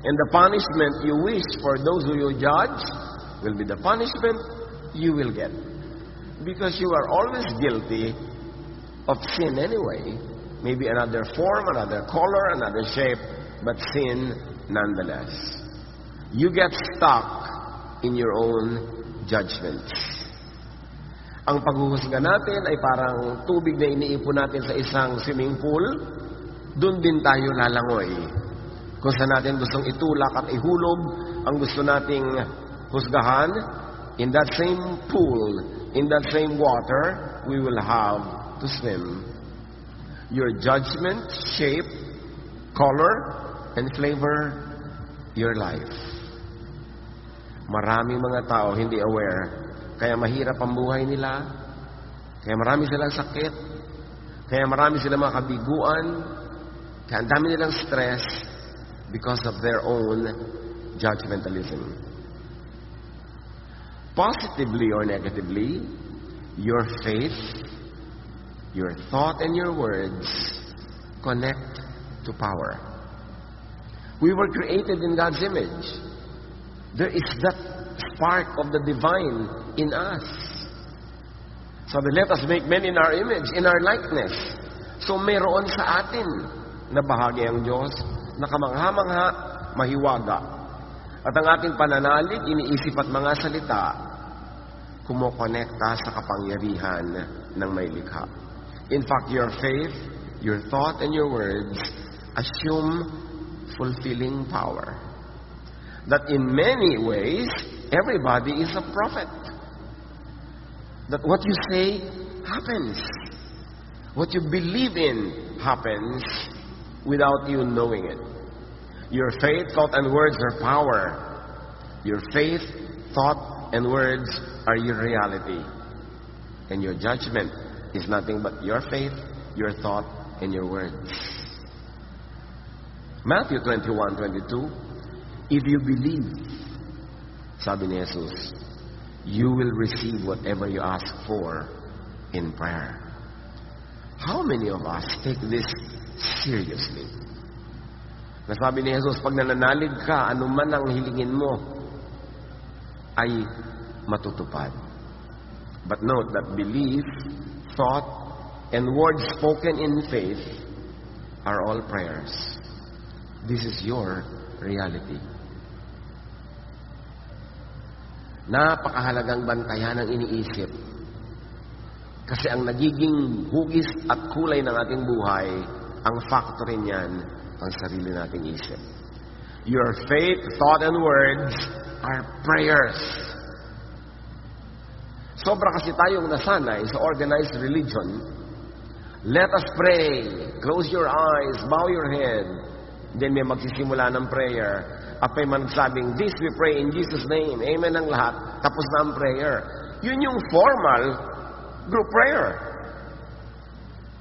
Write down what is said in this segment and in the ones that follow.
And the punishment you wish for those who you judge will be the punishment you will get. Because you are always guilty of sin anyway. Maybe another form, another color, another shape, but sin nonetheless. You get stuck in your own judgments. Ang paghuhusga natin ay parang tubig na iniipon natin sa isang swimming pool. Doon din tayo lalangoy. Kung saan natin gustong itulak at ihulog ang gusto nating husgahan, in that same pool, in that same water, we will have to swim. Your judgment shape, color, and flavor your life. Maraming mga tao hindi aware. Kaya mahirap ang buhay nila. Kaya marami silang sakit. Kaya marami silang mga kabiguan. Kaya ang dami nilang stress because of their own judgmentalism. Positively or negatively, your faith, your thought, and your words connect to power. We were created in God's image. There is that spark of the divine in us. So let us make men in our image, in our likeness. So meron sa atin na bahagi ang Diyos, na kamangha-mangha, mahiwaga. At ang ating pananalig, iniisip at mga salita, kumokonekta sa kapangyarihan ng may likha. In fact, your faith, your thought, and your words assume fulfilling power. That in many ways, everybody is a prophet. That what you say happens. What you believe in happens without you knowing it. Your faith, thought, and words are power. Your faith, thought, and words are your reality. And your judgment is nothing but your faith, your thought, and your words. Matthew 21:22, if you believe, sabi ni Jesus, you will receive whatever you ask for in prayer. How many of us take this seriously? Nasabi ni Jesus, pag nananalig ka, anuman ang hilingin mo, ay matutupad. But note that belief, thought, and words spoken in faith are all prayers. This is your reality. Napakahalagang bantayan ang iniisip. Kasi ang nagiging hugis at kulay ng ating buhay, ang factor niyan, ang sarili nating isip. Your faith, thought, and words are prayers. Sobra kasi tayong nasanay sa organized religion. Let us pray. Close your eyes, bow your head. Then may magsisimula ng prayer. At may magsabing, this we pray in Jesus' name. Amen ang lahat. Tapos na ang prayer. Yun yung formal group prayer.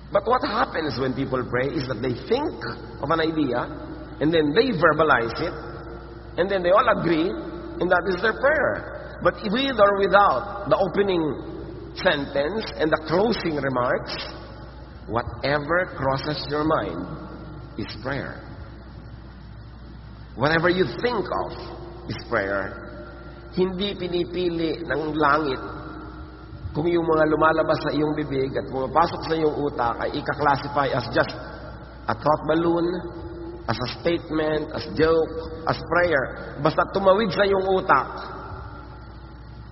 But what happens when people pray is that they think of an idea, and then they verbalize it, and then they all agree, and that is their prayer. But with or without the opening sentence and the closing remarks, whatever crosses your mind is prayer. Whatever you think of is prayer. Hindi pinipili ng langit kung yung mga lumalabas sa iyong bibig at pumapasok sa iyong utak ay ika-classify as just a thought balloon, as a statement, as joke, as prayer. Basta tumawid sa iyong utak,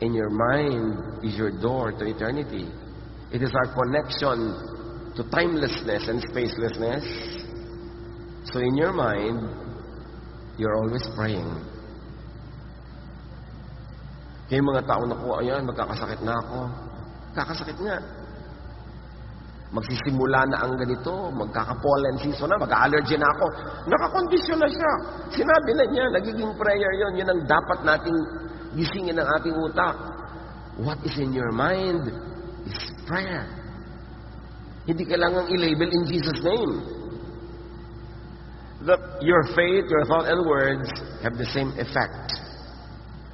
in your mind is your door to eternity. It is our connection to timelessness and spacelessness. So in your mind, you're always praying. Kaya mga tao na po, ayan, magkakasakit na ako. Kakasakit nga. Magsisimula na ang ganito, magkaka-pollen season na, magka-allergy na ako. Nakakondisyon na siya. Sinabi na niya, nagiging prayer yon. Yun ang dapat nating gisingin ng ating utak. What is in your mind is prayer. Hindi kailangang i-label in Jesus' name. That your faith, your thought, and words have the same effect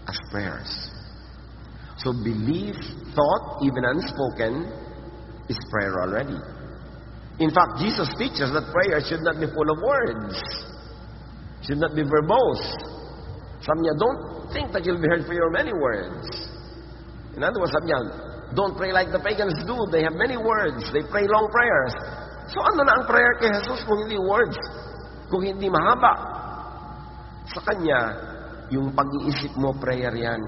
as prayers. So belief, thought, even unspoken, is prayer already. In fact, Jesus teaches that prayer should not be full of words. Should not be verbose. Sabi niya, don't think that you'll be heard for your many words. In other words, sabi niya, don't pray like the pagans do. They have many words. They pray long prayers. So ano na ang prayer kay Jesus kung hindi words? Kung hindi mahaba? Sa Kanya, yung pag-iisip mo, prayer yan.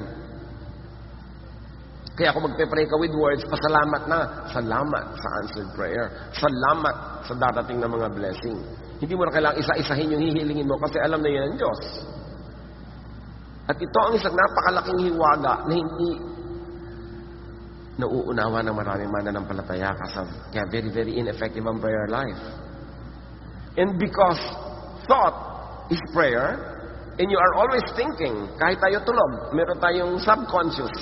Kaya kung magpe-pray ka with words, pasalamat na. Salamat sa answered prayer. Salamat sa darating na mga blessing. Hindi mo na kailangang isa-isahin yung hihilingin mo kasi alam na yan ang Diyos. At ito ang isang napakalaking hiwaga na hindi nauunawa ng maraming mananampalataya kaya very, very ineffective ang prayer life. And because thought is prayer, and you are always thinking, kahit tayo tulog, meron tayong subconscious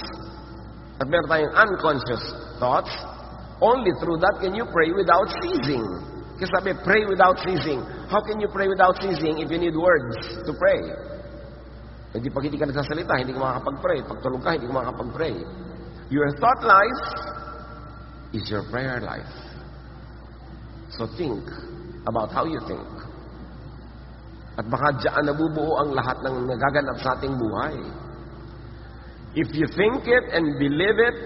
at meron tayong unconscious thoughts, only through that can you pray without ceasing. Kasi sabi, pray without ceasing. How can you pray without ceasing if you need words to pray? Hindi pag hindi ka nagsasalita, hindi ka makakapag-pray. Pag tulog ka, hindi ka makakapag-pray. Your thought life is your prayer life. So think about how you think. At baka diyan nabubuo ang lahat ng nagaganap sa ating buhay. If you think it and believe it,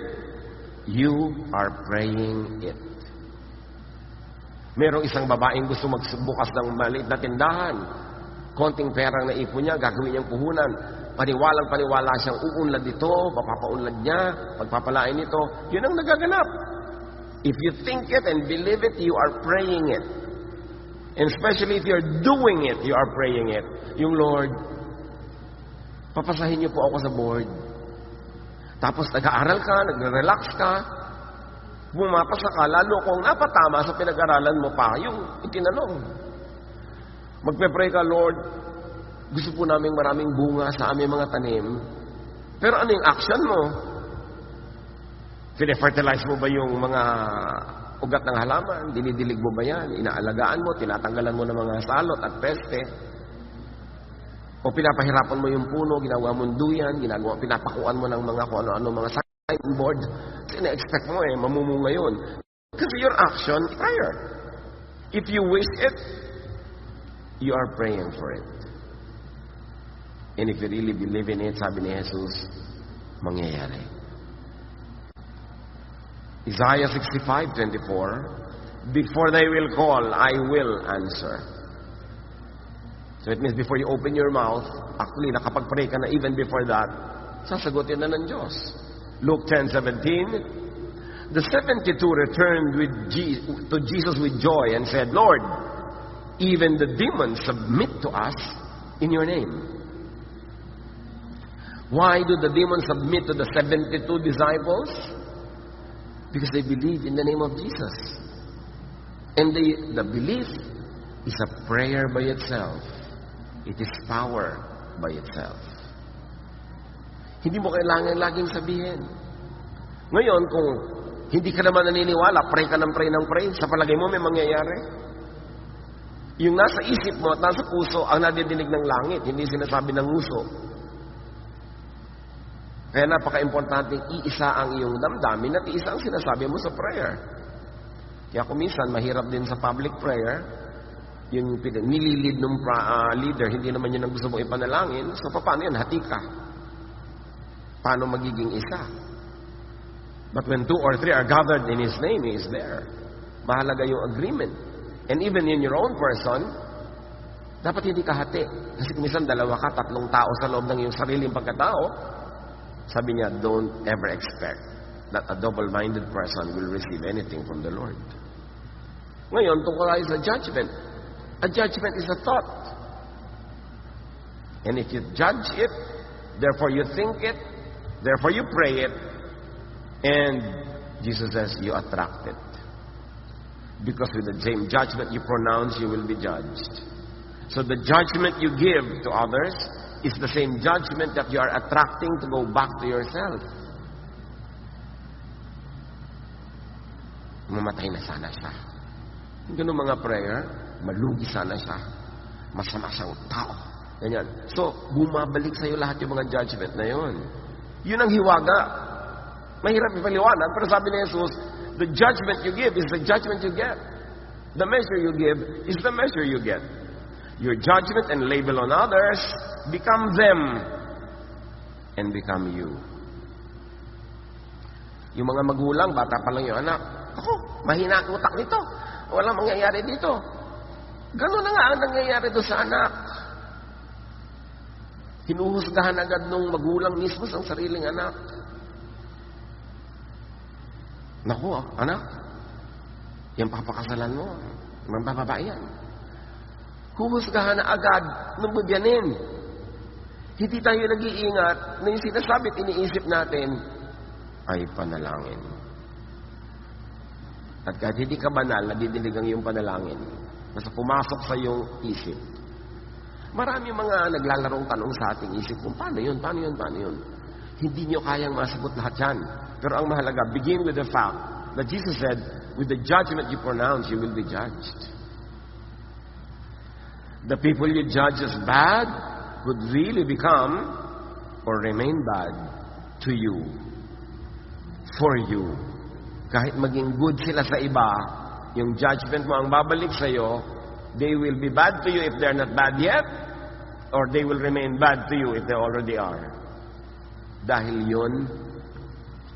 you are praying it. Merong isang babaeng gusto magbukas ng maliit na tindahan. Konting perang naipon niya, gagawin niyang puhunan. Paniwalang-paniwala siyang uunlad ito, papapaunlad niya, pagpapalain ito. Yun ang nagaganap. If you think it and believe it, you are praying it. And especially if you're doing it, you are praying it. Yung Lord, papasahin niyo po ako sa board. Tapos nag-aaral ka, nagre-relax ka, bumapasa ka, lalo kung napatama sa pinag-aralan mo pa, yung itinanong. Magpe-pray ka, Lord, gusto po namin maraming bunga sa aming mga tanim. Pero ano yung action mo? Fine-fertilize mo ba yung mga ugat ng halaman? Dinidilig mo ba yan? Inaalagaan mo? Tinatanggalan mo ng mga salot at peste? O pinapahirapan mo yung puno? Ginagawa mong duyan? Pinapakuan mo ng mga kung ano-ano mga signboard? Kasi na-expect mo mamumunga yun. Kasi your action, prayer. If you wish it, you are praying for it. And if you really believe in it, sabi ni Jesus, mangyayari. Isaiah 65:24, before they will call, I will answer. So it means before you open your mouth, actually, nakapag-pray ka na even before that, sasagutin na ng Diyos. Luke 10:17, the 72 returned to Jesus with joy and said, Lord, even the demons submit to us in your name. Why do the demons submit to the 72 disciples? Because they believe in the name of Jesus. And the belief is a prayer by itself. It is power by itself. Hindi mo kailangan laging sabihin. Ngayon, kung hindi ka naman naniniwala, pray ka ng pray, sa palagay mo may mangyayari? Yung nasa isip mo at nasa puso ang nadidinig ng langit, hindi sinasabi ng nguso. Kaya napaka-importante, iisa ang iyong damdamin at iisa ang sinasabi mo sa prayer. Kaya kung minsan, mahirap din sa public prayer, yung nililid ng leader, hindi naman yun ang gusto mong ipanalangin, so paano yan? Hati ka. Paano magiging isa? But when 2 or 3 are gathered in His name, He is there. Mahalaga yung agreement. And even in your own person, dapat hindi ka hati. Kasi minsan 2 ka, 3 tao sa loob ng iyong sariling pagkatao, sabi niya, don't ever expect that a double-minded person will receive anything from the Lord. Ngayon, tungkol tayo sa judgment. A judgment is a thought. And if you judge it, therefore you think it, therefore you pray it, and Jesus says you attract it. Because with the same judgment you pronounce, you will be judged. So the judgment you give to others is the same judgment that you are attracting to go back to yourself. Mamatay na sana siya. Yung ganun mga prayer, malugi sana siya. Masama siyang tao. Ganyan. So, bumabalik sa'yo lahat yung mga judgment na yun. Yun ang hiwaga. Mahirap ipaliwanag, pero sabi ni Jesus, the judgment you give is the judgment you get. The measure you give is the measure you get. Your judgment and label on others become them and become you. Yung mga magulang, bata pa lang yung anak, ako, mahina ang utak nito. Walang mangyayari dito. Ganun na nga ang nangyayari doon sa anak. Hinuhusgahan agad nung magulang mismo sa sariling anak. Naku, anak, yung papakasalan mo, mambababae yan. Huhusgahan na agad nung bibyanin. Hindi tayo nag-iingat na yung sinasabi at iniisip natin ay panalangin. At kahit hindi ka banal, nadidinig ang iyong panalangin. Basta pumasok sa iyong isip. Marami mga naglalarong tanong sa ating isip kung paano yun, paano yun, paano yun. Hindi nyo kayang masagot lahat yan. Pero ang mahalaga, begin with the fact that Jesus said, with the judgment you pronounce, you will be judged. The people you judge as bad would really become or remain bad to you. For you. Kahit maging good sila sa iba, yung judgment mo ang babalik sa iyo, they will be bad to you if they're not bad yet, or they will remain bad to you if they already are. Dahil yun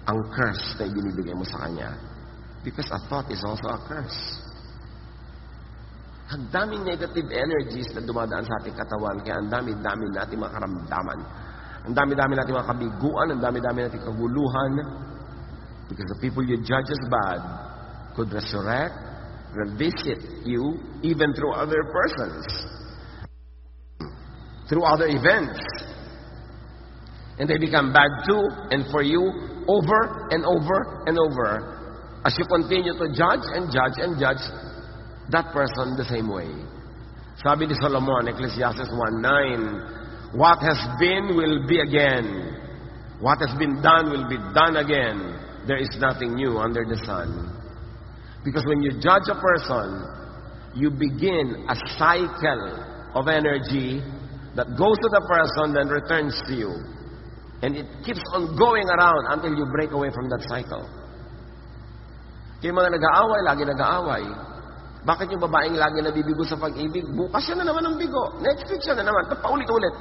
ang curse na ibinibigay mo sa kanya. Because a thought is also a curse. Ang daming negative energies na dumadaan sa ating katawan, kaya ang dami-dami natin mga karamdaman. Ang dami-dami natin mga kabiguan, ang dami-dami natin kaguluhan. Because the people you judge as bad could resurrect, revisit you, even through other persons, through other events. And they become bad too, and for you, over and over and over. As you continue to judge and judge and judge that person the same way. Sabi ni Solomon, Ecclesiastes 1:9, what has been will be again. What has been done will be done again. There is nothing new under the sun. Because when you judge a person, you begin a cycle of energy that goes to the person then returns to you. And it keeps on going around until you break away from that cycle. Kaya mga nag-aaway, lagi nag-aaway. Bakit yung babaeng lagi nabibigo sa pag-ibig? Bukas siya na naman ang bigo. Next week siya na naman. Paulit-ulit.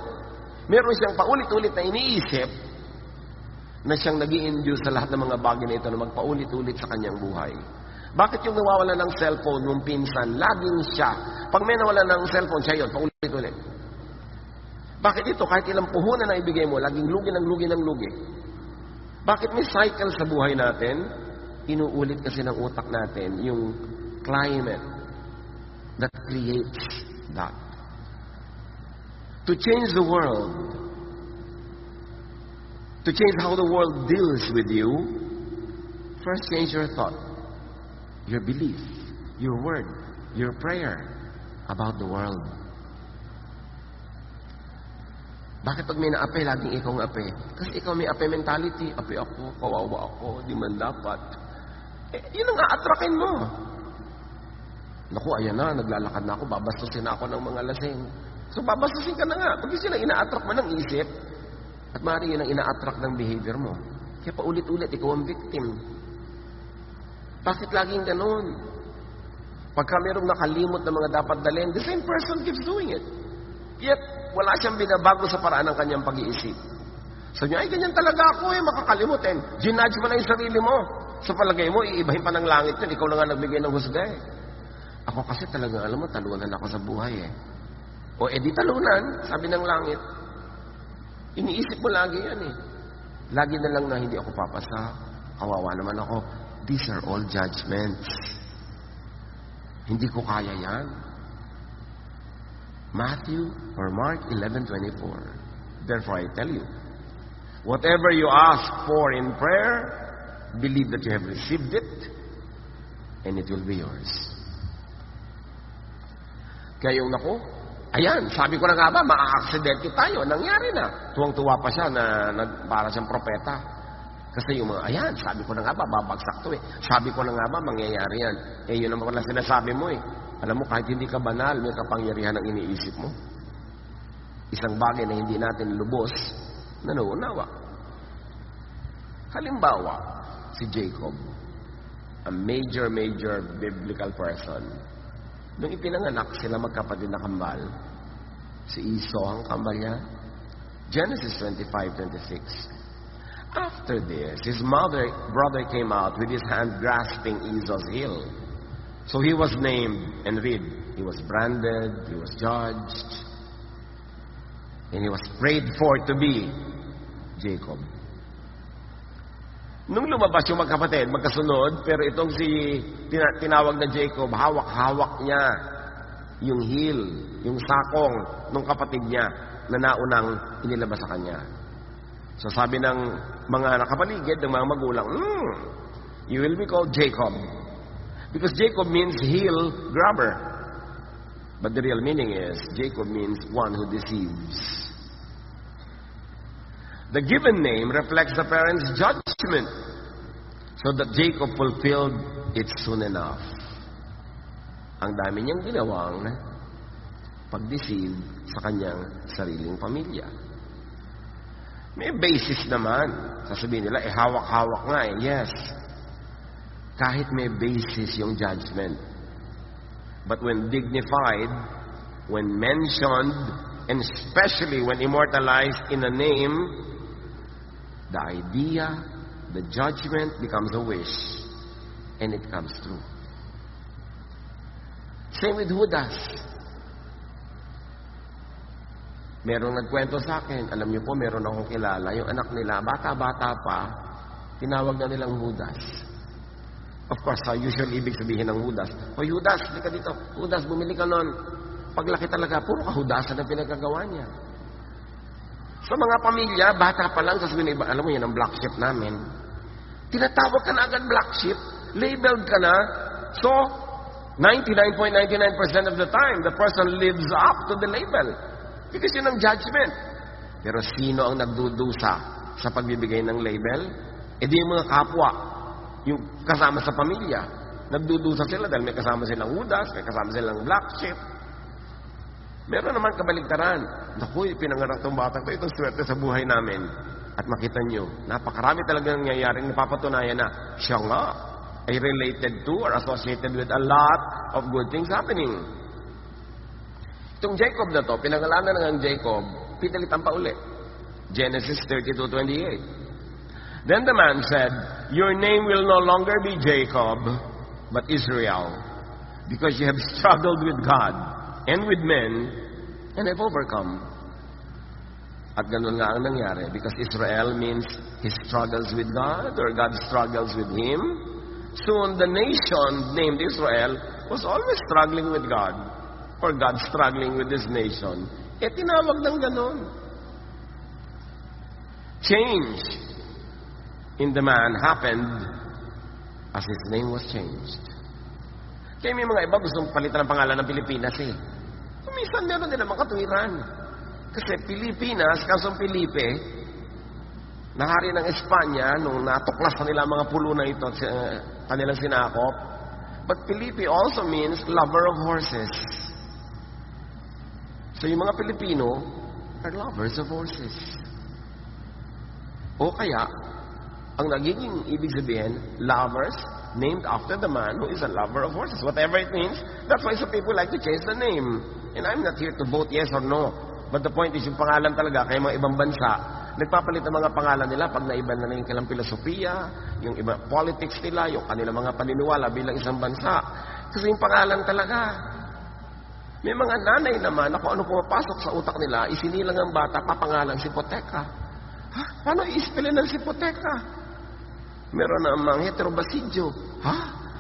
Meron siyang paulit-ulit na iniisip na siyang nag-i-induce sa lahat ng mga bagay na ito na magpaulit-ulit sa kanyang buhay. Bakit yung nawawala ng cellphone nung pinsan, laging siya? Pag may nawala ng cellphone, siya yun, paulit-ulit. Bakit ito? Kahit ilang puhunan na ibigay mo, laging lugi ng lugi ng lugi. Bakit may cycle sa buhay natin? Inuulit kasi ng utak natin yung climate that creates that. To change the world, to change how the world deals with you, first change your thought, your belief, your word, your prayer about the world. Bakit pag may naapi, laging ikaw ang api? Kasi ikaw may api mentality. Api ako, kawawa ako, di man dapat. Yun ang a-attractin mo. Naku, ayan na, naglalakad na ako, babastusin na ako ng mga lasing. So, babastusin ka na nga. Pag yun sila ina-attract mo ng isip, at maaari yun ang ina-attract ng behavior mo. Kaya paulit-ulit, ikaw ang victim. Bakit laging ganun? Pagka mayroong nakalimot na mga dapat dalhin, the same person keeps doing it. Yet, wala siyang binabago sa paraan ng kanyang pag-iisip. So niya, ay ganyan talaga ako makakalimutin. Ginudge mo na yung sarili mo. Sa palagay mo, iibahin pa ng langit yun. Ikaw na nga nagbigay ng husga eh. Ako kasi talagang, alam mo, talunan ako sa buhay eh. O edi talunan, sabi ng langit. Iniisip mo lagi yan eh. Lagi na lang na hindi ako papasa. Kawawa naman ako. These are all judgments. Hindi ko kaya yan. Matthew or Mark 11:24. Therefore I tell you, whatever you ask for in prayer, believe that you have received it, and it will be yours. Kaya yung naku, ayan, sabi ko na nga ba, maa-aksidente tayo. Nangyari na. Tuwang-tuwa pa siya na para siyang propeta. Kasi yung mga, ayan, sabi ko na nga ba, babagsak to eh. Sabi ko na nga ba, mangyayari yan. Eh, yun naman pala sinasabi mo eh. Alam mo, kahit hindi ka banal, may kapangyarihan ang iniisip mo. Isang bagay na hindi natin lubos, nanuunawa. Halimbawa, si Jacob, a major biblical person. Nung ipinanganak sila magkapatid na kambal, si Esau ang kambal niya. Genesis 25:26. After this, his brother came out with his hand grasping Esau's heel. So he was named, and read, he was branded, he was judged, and he was prayed for to be Jacob. Nung lumabas yung magkapatid, magkasunod, pero itong si tinawag na Jacob, hawak-hawak niya yung heel, yung sakong ng kapatid niya na naunang inilabas sa kanya. So sabi ng mga nakapaligid, ng mga magulang, you will be called Jacob. Because Jacob means heel grabber. But the real meaning is, Jacob means one who deceives. The given name reflects the parents' judgment, so that Jacob fulfilled it soon enough. Ang dami niyang ginawang pag-deceive sa kanyang sariling pamilya. May basis naman. Sasabihin nila, hawak-hawak nga eh. Yes. Kahit may basis yung judgment. But when dignified, when mentioned, and especially when immortalized in a name, the idea, the judgment becomes a wish, and it comes true. Same with Judas. Merong nagkwento sa akin, alam niyo po, meron akong kilala, yung anak nila, bata-bata pa, tinawag na nilang Judas. Of course, usually ibig sabihin ng Judas, Judas, hindi ka dito. Judas, bumili ka nun. Paglaki talaga, puro kahudasan ang pinagkagawa niya. Sa mga pamilya, bata pa lang, sasabihin na iba, alam mo yan ang black sheep namin. Tinatawag ka na agad black sheep, labeled ka na, so 99.99% of the time, the person lives up to the label. Because yun ang judgment. Pero sino ang nagdudusa sa pagbibigay ng label? E di yung mga kapwa, yung kasama sa pamilya. Nagdudusa sila dahil may kasama silang Judas, may kasama silang black sheep. Meron naman kabaligtaran. Naku, pinangarap tong batang to, itong swerte sa buhay namin. At makita nyo, napakarami talaga nangyayaring napapatunayan na siya nga ay related to or associated with a lot of good things happening. Itong Jacob na to, pinangalanan na ng Jacob, pinalitan pa uli. Genesis 32:28. Then the man said, your name will no longer be Jacob, but Israel, because you have struggled with God and with men, and have overcome. At ganun nga ang nangyari, because Israel means he struggles with God, or God struggles with him. Soon, the nation named Israel was always struggling with God, or God struggling with this nation. Eh, tinawag ng ganun. Change in the man happened as his name was changed. Kaya may mga iba gustong palitan ng pangalan ng Pilipinas eh. Minsan meron din naman katuwiran. Kasi Pilipinas, kasong Felipe, na hari ng Espanya, nung natuklas na nila mga pulo na ito, kanilang sinakop. But Felipe also means lover of horses. So yung mga Pilipino are lovers of horses. O kaya, ang nagiging ibig sabihin, lovers named after the man who is a lover of horses. Whatever it means, that's why some people like to change the name. And I'm not here to vote yes or no. But the point is, yung pangalan talaga, kaya mga ibang bansa, nagpapalit ang mga pangalan nila pag naiba na yung kanilang filosofiya, yung iba politics nila, yung kanilang mga paniniwala bilang isang bansa. Kasi yung pangalan talaga. May mga nanay naman na kung ano pumapasok sa utak nila, isinilang ang bata, papangalan si Hipoteka. Ha? Paano i-spellin ng si Hipoteka? Meron namang heterobasidyo. Ha?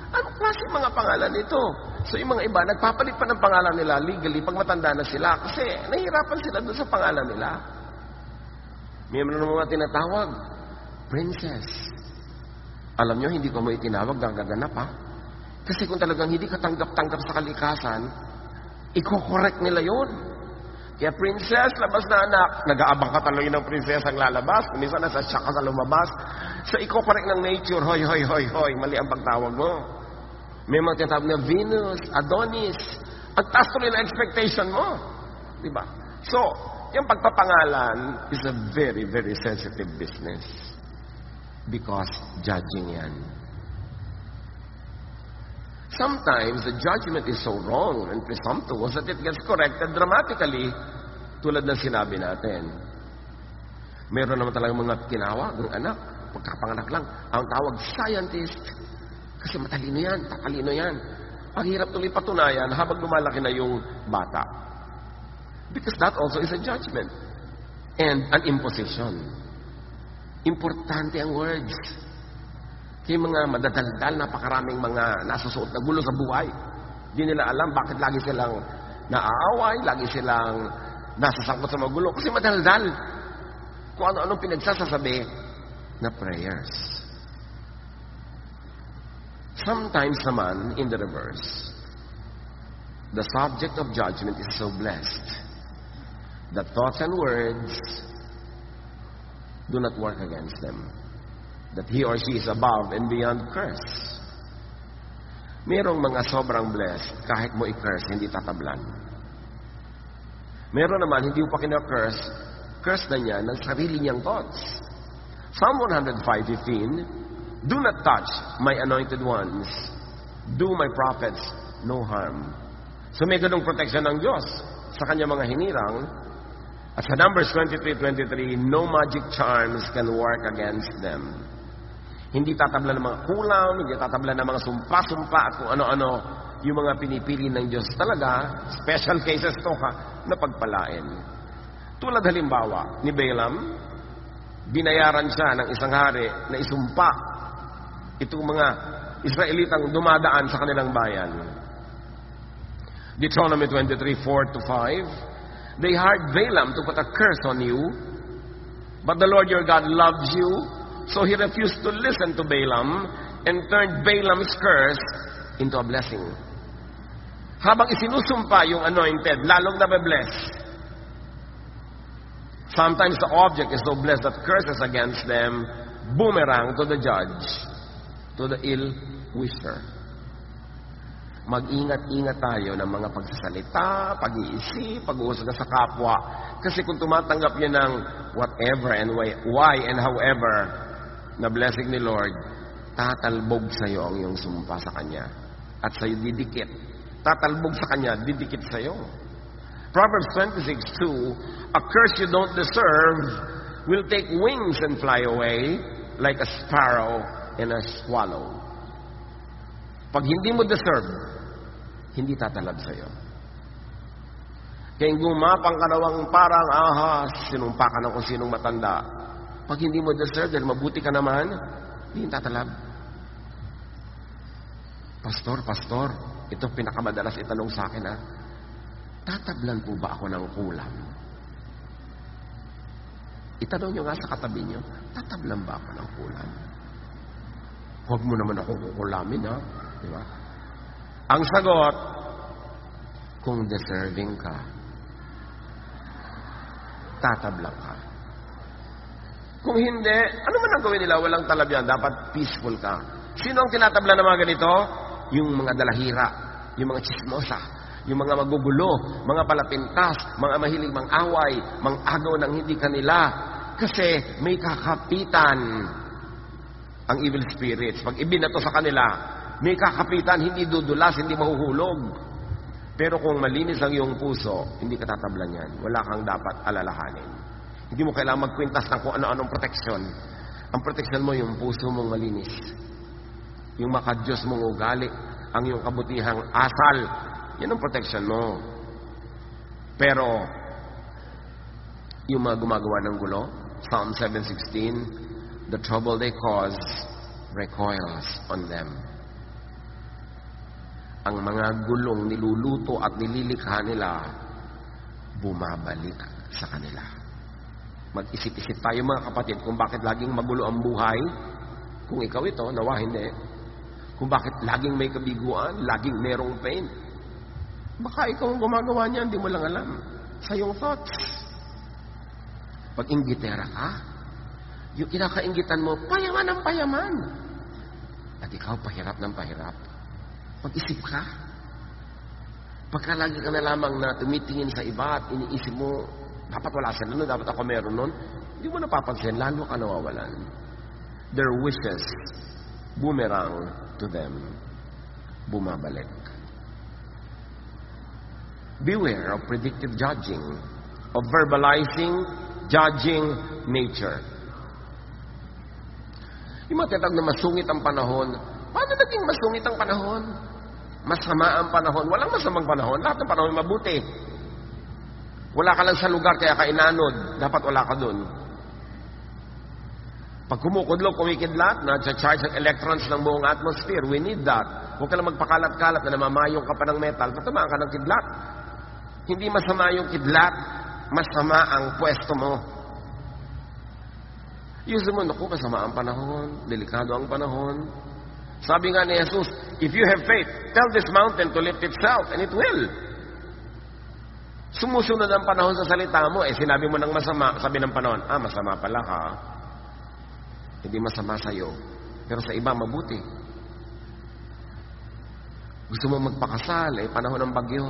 Anong klase mga pangalan ito? So yung mga iba, nagpapalit pa ng pangalan nila legally pag matanda na sila kasi nahihirapan sila doon sa pangalan nila. May mga tinatawag, princess. Alam nyo, hindi ko mo itinawag, gagaganap ha? Kasi kung talagang hindi ka tanggap-tanggap sa kalikasan, i-correct nila yun. Kaya princess, labas na anak. Nag-aabang ka talaga ng princess ang lalabas. Minsan nasa siya ka sa lumabas. So i-correct ng nature, hoy, hoy, hoy, hoy. Mali ang pagtawag mo. May mga tinatawag na Venus, Adonis. Ang taas tuloy na expectation mo. Diba? So, yung pagpapangalan is a very, very sensitive business. Because judging yan. Sometimes the judgment is so wrong and presumptuous that it gets corrected dramatically, tulad ng sinabi natin. Meron naman talagang mga tinawag ng anak, pagkapanganak lang, ang tawag scientist. Kasi matalino yan, tatalino yan. Ang hirap tuloy patunayan habang lumalaki na yung bata. Because that also is a judgment and an imposition. Importante ang words. Kaya mga madadaldal, napakaraming mga nasusuot na gulo sa buhay. Hindi nila alam bakit lagi silang naaaway, lagi silang nasasangkot sa magulo. Kasi madaldal. Kung ano-anong pinagsasasabi na prayers. Sometimes naman, in the reverse, the subject of judgment is so blessed that thoughts and words do not work against them. That he or she is above and beyond curse. Merong mga sobrang blessed, kahit mo i-curse, hindi tatablan. Meron naman, hindi mo pa kina-curse, curse na niya ng sarili niyang thoughts. Psalm 105:15, do not touch my anointed ones. Do my prophets no harm. So may ganung protection ng Diyos sa kanya mga hinirang. At sa Numbers 23:23, no magic charms can work against them. Hindi tatabla ng mga kulam, hindi tatabla ng mga sumpa-sumpa at kung ano-ano yung mga pinipili ng Diyos talaga, special cases to na pagpalain. Tulad halimbawa ni Balaam, binayaran siya ng isang hari na isumpa itong mga Israelitang dumadaan sa kanilang bayan. Deuteronomy 23:4-5, they hired Balaam to put a curse on you, but the Lord your God loves you, so he refused to listen to Balaam and turned Balaam's curse into a blessing. Habang isinusumpa yung anointed, lalong nabe-bless. Sometimes the object is so blessed that curses against them boomerang to the judge, to the ill-wisher. Mag-ingat-ingat tayo ng mga pagsasalita, pag-iisip, pag-uusap sa kapwa. Kasi kung tumatanggap niya ng whatever and why and however na blessing ni Lord, tatalbog sa iyo ang iyong sumpa sa Kanya. At sa iyo didikit. Tatalbog sa Kanya, didikit sa iyo. Proverbs 26:2, a curse you don't deserve will take wings and fly away like a sparrow and a swallow. Pag hindi mo deserve, hindi tatalab sa iyo. Kaya gumapang ka nawang parang ahas, sinumpa ka ng kung sinong matanda. Pag hindi mo deserve, dahil mabuti ka naman, hindi tatalab. Pastor, ito pinakamadalas itanong sa akin, tatablan po ba ako ng kulam? Itanong nyo nga sa katabi nyo, tatablan ba ako ng kulam? Huwag mo naman ako kukulamin, di ba? Ang sagot, kung deserving ka, tatablan ka. Kung hindi, ano man ang gawin nila? Walang talab yan. Dapat peaceful ka. Sino ang tinatabla ng mga ganito? Yung mga dalahira, yung mga chismosa, yung mga magugulo, mga palapintas, mga mahilig mang-away, mang-agaw ng hindi kanila. Kasi may kakapitan ang evil spirits. Pag ibinato sa kanila, may kakapitan, hindi dudulas, hindi mahuhulog. Pero kung malinis ang iyong puso, hindi ka tatablan yan. Wala kang dapat alalahanin. Hindi mo kailangan magkwintas ng kung ano-anong proteksyon. Ang proteksyon mo, yung puso mong malinis. Yung makadyos mong ugali, ang iyong kabutihang asal. Yan ang proteksyon mo. Pero, yung mga gumagawa ng gulo, Psalm 7:16, the trouble they cause recoils on them. Ang mga gulong niluluto at nililikha nila, bumabalik sa kanila. Mag-isip-isip tayo mga kapatid kung bakit laging magulo ang buhay. Kung ikaw ito, nawa hindi. Kung bakit laging may kabiguan, laging merong pain. Baka ikaw ang gumagawa niyan, hindi mo lang alam. Sa iyong thoughts. Pag inggitera ka, yung kinakainggitan mo, payaman ang payaman. At ikaw, pahirap ng pahirap. Pag-isip ka. Pagka lagi ka na lamang na tumitingin sa iba at iniisip mo, dapat wala sila nun, dapat ako meron nun. Hindi mo napapansin, lalo ka nawawalan. Their wishes boomerang to them. bumabalik. Beware of predictive judging, of verbalizing, judging nature. Yung mga tinatawag na masungit ang panahon, paano naging masungit ang panahon? Masama ang panahon. Walang masamang panahon. Lahat ng panahon mabuti. Wala ka lang sa lugar kaya ka inanod. Dapat wala ka dun. Pag kumukudlog, kumikidlat, na-charge ang electrons ng buong atmosphere. We need that. Huwag ka lang magpakalat-kalat na namamayong ka pa ng metal. Tatamaan ka ng kidlat. Hindi masama yung kidlat. Masama ang pwesto mo. Yung sumunod, naku, masama ang panahon. Delikado ang panahon. Sabi nga ni Jesus, if you have faith, tell this mountain to lift itself, and it will. Sumusunod ang panahon sa salita mo, sinabi mo ng masama, sabi ng panahon, masama pala ka. Hindi masama sa'yo. Pero sa iba, mabuti. Gusto mo magpakasal, panahon ng bagyo.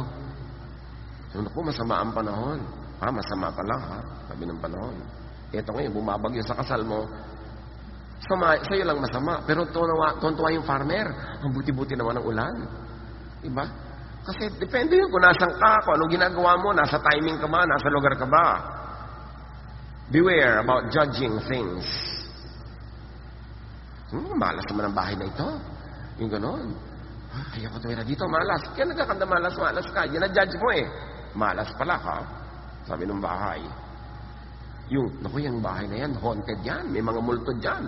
So, naku, masama ang panahon. Masama pala ka, sabi ng panahon. Ito ngayon, bumabagyo sa kasal mo. Sa'yo lang masama. Pero tuntua yung farmer. Ang buti-buti naman ang ulan. Diba? Kasi depende yun kung nasan ka, kung anong ginagawa mo, nasa timing ka ba, nasa lugar ka ba. Beware about judging things. Malas naman ang bahay na ito. Yung ganon. Ayaw ko tumira dito, malas. Kaya nagkakanda malas ka. Yan na judge mo Malas pala ka. Sabi ng bahay. Naku, yung bahay na yan, haunted yan. May mga multo dyan.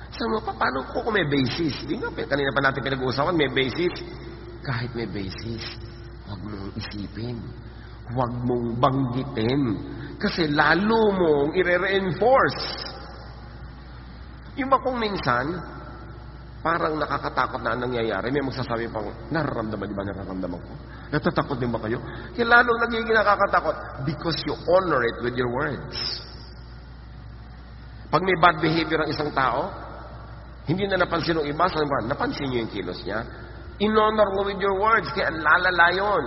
Sabi mo, paano kung may basis? Di nga, kanina pa natin pinag-uusapan, may basis. Kahit may basis, huwag mong isipin. Huwag mong banggitin. Kasi lalo mong i-reinforce. Yung ba kung minsan, parang nakakatakot na ang nangyayari, may magsasabi pang, nararamdaman, di ba nararamdaman ko? Natatakot din ba kayo? Kaya lalong nagiging nakakatakot because you honor it with your words. Pag may bad behavior ang isang tao, hindi na napansin ng iba, napansin niyo yung kilos niya. In-honor mo with your words, kaya lalala yun.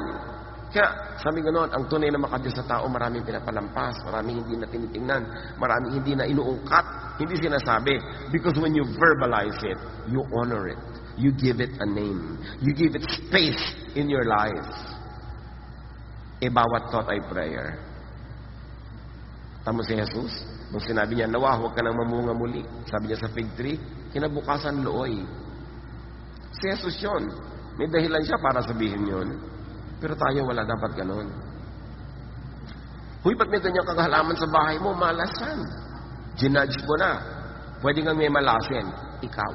Kaya, sabi ganoon, ang tunay na makadiyos sa tao, maraming pinapalampas, maraming hindi na tinitingnan, maraming hindi na inuungkat, hindi sinasabi. Because when you verbalize it, you honor it. You give it a name. You give it space in your life. Bawat thought ay prayer. Tama si Jesus? Nung sinabi niya, nawa, huwag ka nang mamunga muli. Sabi niya sa fig tree, kinabukasan looy. Si Jesus yun. May dahilan siya para sabihin yun. Pero tayo wala dapat ganun. Huy, ba't may ganyang kagahalaman sa bahay mo? Malas yan. Ginudge mo na. Pwede kang may malasin. Ikaw.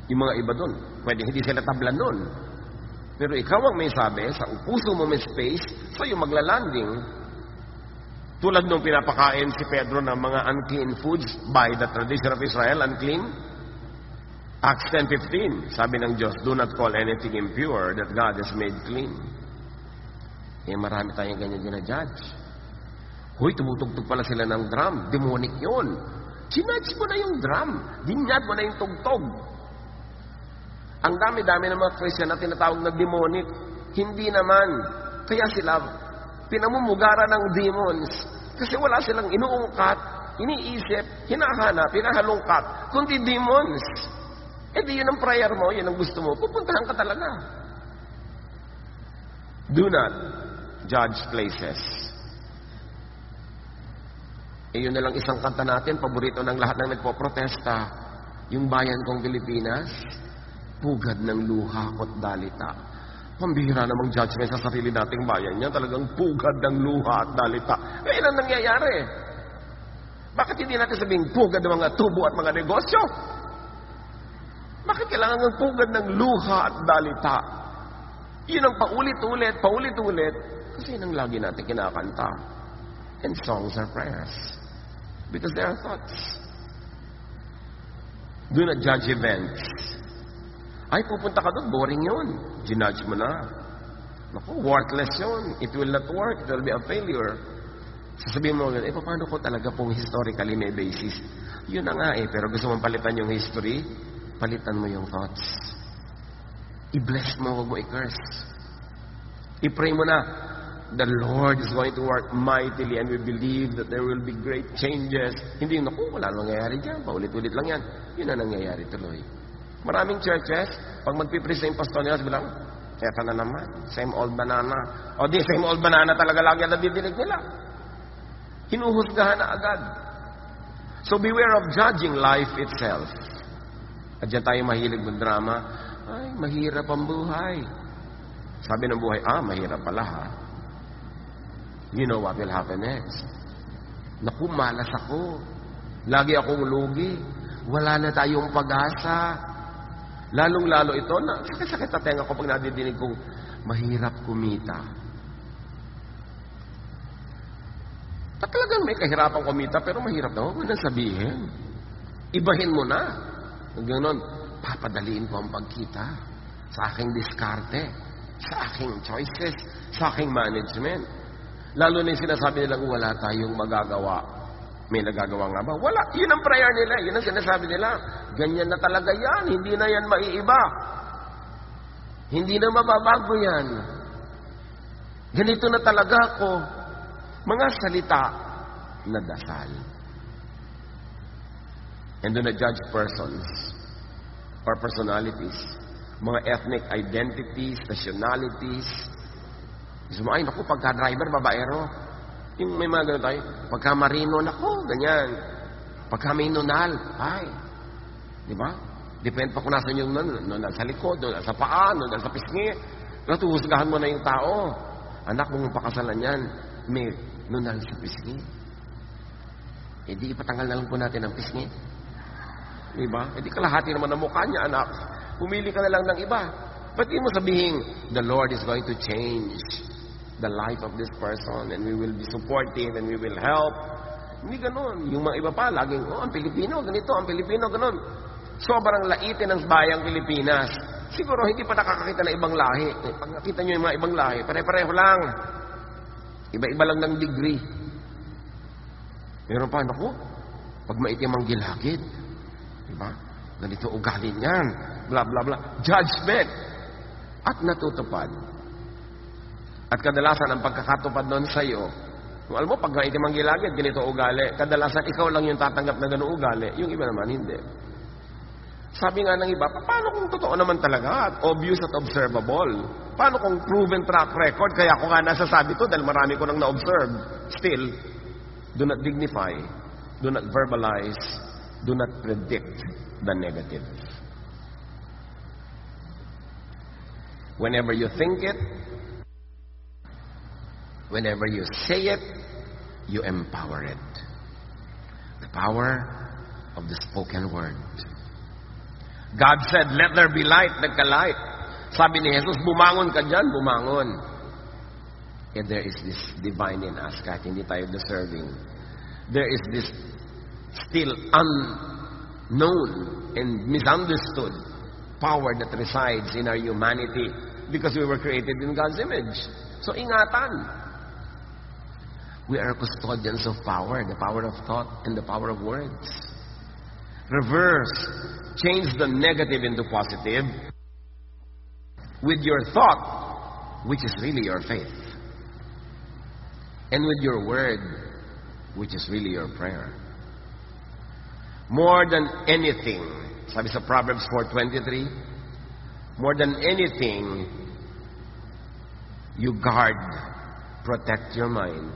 Yung mga iba doon, pwede hindi sila tablan doon. Pero ikaw ang may sabi, sa puso mo may space, sa'yo maglalanding. Tulad nung pinapakain si Pedro ng mga unclean foods by the tradition of Israel, unclean. Acts 10:15, sabi ng Diyos, do not call anything impure that God has made clean. Marami tayong ganyan ginajudge. Huy, tumutugtog pala sila ng drum. Demonic yun. Ginudge mo na yung drum. Dinyad mo na yung tugtog. Ang dami-dami ng mga Christian na tinatawag na demonic. Hindi naman. Kaya sila pinamumugaran ng demons. Kasi wala silang inuungkat, iniisip, hinahanap, hinahalungkat, kundi demons. Di yun ang prayer mo, yun ang gusto mo, pupuntahan ka talaga. Do not judge places. Yun na lang isang kanta natin, paborito ng lahat ng nagpoprotesta. Yung bayan kong Pilipinas, pugad ng luha ko't dalita. Pambihira namang judgment sa sarili nating bayan niya. Talagang pugad ng luha at dalita. Kailan nangyayari? Bakit hindi natin sabing pugad ng mga tubo at mga negosyo? Bakit kailangan ng pugad ng luha at dalita? Yun ang paulit-ulit. Kasi yun ang lagi natin kinakanta. And songs are prayers. Because they are thoughts. Do not judge events. Ay, pupunta ka doon, boring yun. Ginudge mo na. Naku, worthless yun. It will not work. It will be a failure. Sasabihin mo, paano ko talaga pong historically may basis? Yun na nga pero gusto mong palitan yung history, palitan mo yung thoughts. I-bless mo, huwag mo i-curse. I-pray mo na, the Lord is going to work mightily and we believe that there will be great changes. Hindi, naku, wala nangyayari dyan. Paulit-ulit lang yan. Yun na nangyayari tuloy. Maraming churches, pag magpipreach na yung pastor nila, sabi lang, eto na naman, same old banana. O di, same old banana talaga lagi ang nadidinig nila. Hinuhusgahan na agad. So beware of judging life itself. At dyan tayo mahilig ng drama. Ay, mahirap ang buhay. Sabi ng buhay, mahirap pala ha. You know what will happen next. Naku, malas ako. Lagi akong lugi. Wala na tayong pag-asa. Lalong-lalo ito, sakit-sakit na tenga ko pag nadidinig kong mahirap kumita. At talagang may kahirapan kumita, pero mahirap na. Huwag mo na sabihin. Ibahin mo na. Ganon, papadaliin ko ang pagkita sa aking diskarte, sa aking choices, sa aking management. Lalo na yung sinasabi nilang wala tayong magagawa. May nagagawa nga ba? Wala. Yun ang prayer nila. Yun ang sinasabi nila. Ganyan na talaga yan. Hindi na yan maiiba. Hindi na mababago yan. Ganito na talaga ako. Mga salita na dasal. And do not judge persons or personalities. Mga ethnic identities, nationalities. Gusto mo, ay, naku, pagka-driver, babaero. Yung may mga gano'n tayo, pagka marino, naku, ganyan. Pagka may nunal, ay. Di ba? Depende pa kung nasan yung nunal sa likod, nunal sa paa, nunal sa pisngi. Natuhusgahan mo na yung tao. Anak, kung pakasalan yan, may nunal sa pisngi. E di ipatanggal na lang po natin ang pisngi. Di ba? E di kalahati naman ang mukha niya, anak. Pumili ka na lang ng iba. Ba't di mo sabihin, the Lord is going to change the life of this person and we will be supportive and we will help. Hindi ganun. Yung mga iba pa, laging, ang Pilipino, ganito, ang Pilipino, ganun. Sobrang laitin ng bayang Pilipinas. Siguro hindi pa nakakakita ng ibang lahi. Pag nakita nyo yung mga ibang lahi, pare-pareho lang. Iba-iba lang ng degree. Meron pa, naku, pag maitim ang gilagid, diba? Ganito ugali niyan, bla bla bla. Judgment. At natutupad. At kadalasan ang pagkakatupad doon sa iyo, alam mo, pag maitim ang gilagid, ganito ugali. Kadalasan ikaw lang yung tatanggap na gano'ng ugali, yung iba naman hindi. Sabi nga ng iba, paano kung totoo naman talaga at obvious at observable? Paano kung proven track record? Kaya ako nga nasasabi to dahil marami ko nang na-observe. Still, do not dignify, do not verbalize, do not predict the negative. Whenever you think it, whenever you say it, you empower it. The power of the spoken word. God said, let there be light, nagka-light. Sabi ni Jesus, bumangon ka dyan, bumangon. And there is this divine in us, kahit hindi tayo deserving. There is this still unknown and misunderstood power that resides in our humanity because we were created in God's image. So ingatan. We are custodians of power, the power of thought and the power of words. Reverse. Change the negative into positive with your thought, which is really your faith. And with your word, which is really your prayer. More than anything, sabi sa Proverbs 4:23, more than anything, you guard, protect your mind,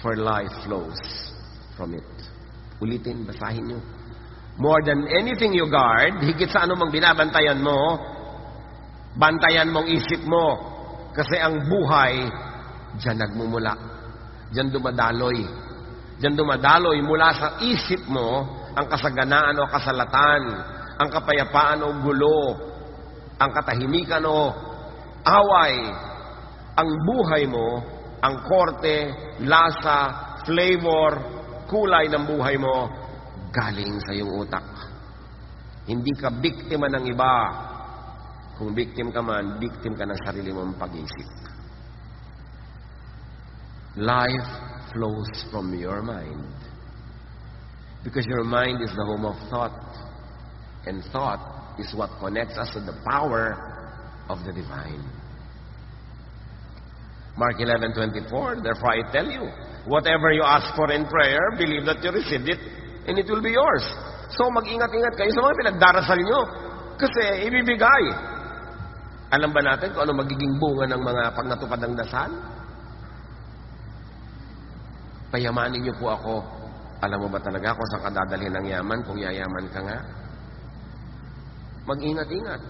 for life flows from it. Ulitin, basahin nyo. More than anything you guard, higit sa anumang binabantayan mo, bantayan mong isip mo. Kasi ang buhay, dyan nagmumula. Dyan dumadaloy. Dyan dumadaloy mula sa isip mo, ang kasaganaan o kasalatan, ang kapayapaan o gulo, ang katahimikan o away, ang buhay mo, ang korte, lasa, flavor, kulay ng buhay mo, galing sa iyong utak. Hindi ka biktima ng iba. Kung victim ka man, victim ka ng sarili mong pag-isip. Life flows from your mind. Because your mind is the home of thought. And thought is what connects us to the power of the divine. Mark 11:24, therefore I tell you, whatever you ask for in prayer, believe that you received it, and it will be yours. So mag-ingat-ingat kayo sa mga pinagdarasal nyo. Kasi ibibigay. Alam ba natin kung ano magiging bunga ng mga pag natupad ng dasal? Payamanin niyo po ako. Alam mo ba talaga kung saan ka dadalhin ng yaman kung yayaman ka nga? Mag-ingat-ingat.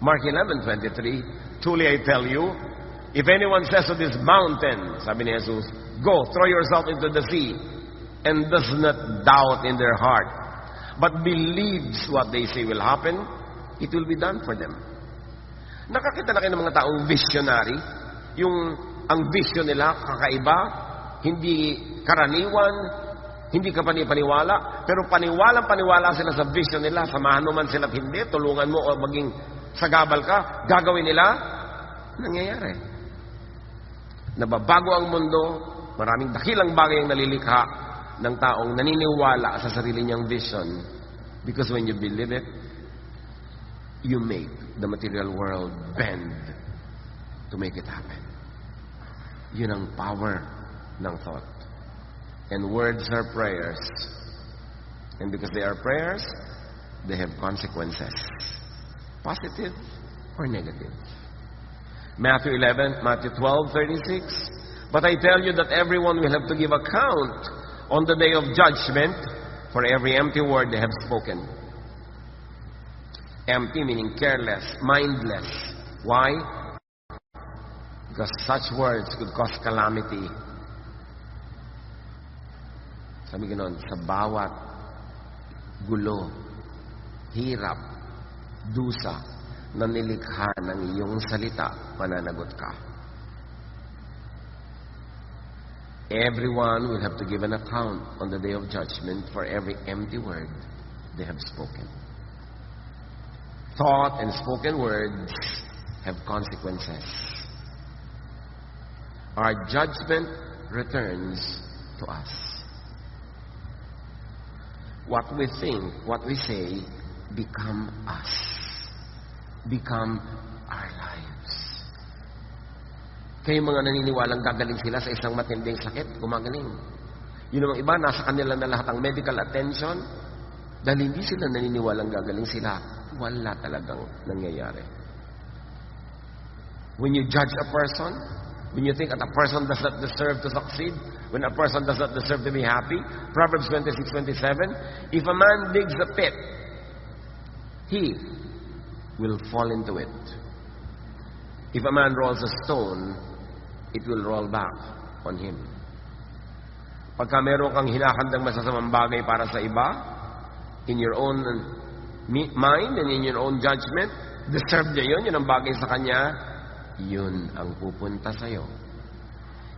Mark 11:23, truly I tell you, if anyone says to this mountain, sabi ni Jesus, go, throw yourself into the sea, and does not doubt in their heart, but believes what they say will happen, it will be done for them. Nakakita na kayo ng mga taong visionary, yung ang vision nila kakaiba, hindi karaniwan, hindi ka panipaniwala, pero paniwala sila sa vision nila, samahan mo man sila at hindi, tulungan mo o maging sagabal ka, gagawin nila, nangyayari. Nababago ang mundo, maraming dakilang bagay ang nalilikha ng taong naniniwala sa sarili niyang vision. Because when you believe it, you make the material world bend to make it happen. Yun ang power ng thought. And words are prayers. And because they are prayers, they have consequences. Positive or negative. Matthew 12:36. But I tell you that everyone will have to give account on the day of judgment for every empty word they have spoken. Empty meaning careless, mindless. Why? Because such words could cause calamity. Sabi ganoon, sa bawat gulo, hirap, dusa na nilikha ng iyong salita, mananagot ka. Everyone will have to give an account on the day of judgment for every empty word they have spoken. Thought and spoken words have consequences. Our judgment returns to us. What we think, what we say, become us. Become our lives. Kayo mga naniniwalang gagaling sila sa isang matinding sakit, gumagaling. Yun namang iba, nasa kanila na lahat ang medical attention. Dahil hindi sila naniniwalang gagaling sila, wala talagang nangyayari. When you judge a person, when you think that a person does not deserve to succeed, when a person does not deserve to be happy, Proverbs 26:27, if a man digs a pit, he will fall into it. If a man rolls a stone, it will roll back on him. Pagka meron kang hinahandang masasamang bagay para sa iba, in your own mind and in your own judgment, deserve niya yun ang bagay sa kanya, yun ang pupunta sa'yo.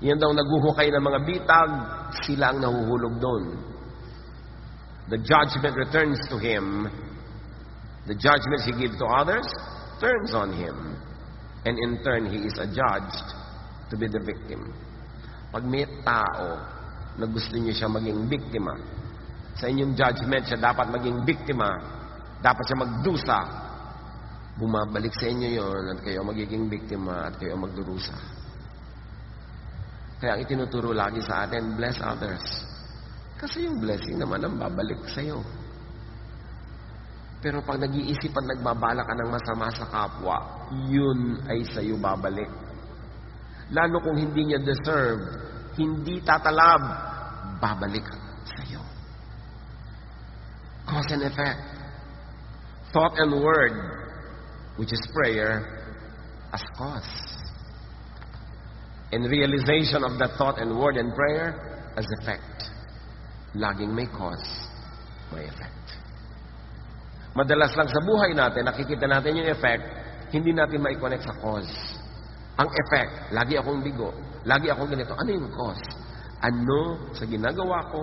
Yan daw naguhukay ng mga bitag, sila ang nahuhulog doon. The judgment returns to him. The judgments he gives to others turns on him. And in turn, he is adjudged to be the victim. Pag may tao na gusto niyo siya maging biktima, sa inyong judgment siya dapat maging biktima, dapat siya magdusa, bumabalik sa inyo yon at kayo magiging biktima at kayo magdurusa. Kaya ang itinuturo lagi sa atin, bless others. Kasi yung blessing naman ang babalik sa iyo. Pero pag nag-iisip at nagbabala ka ng masama sa kapwa, yun ay sa iyo babalik. Lalo kung hindi niya deserve, hindi tatalab, babalik sa iyo. Cause and effect. Thought and word, which is prayer, as cause. And realization of that thought and word and prayer as effect. Laging may cause, may effect. Madalas lang sa buhay natin, nakikita natin yung effect, hindi natin mai-connect sa cause. Ang effect, lagi akong bigo, lagi akong ganito. Ano yung cause? Ano sa ginagawa ko,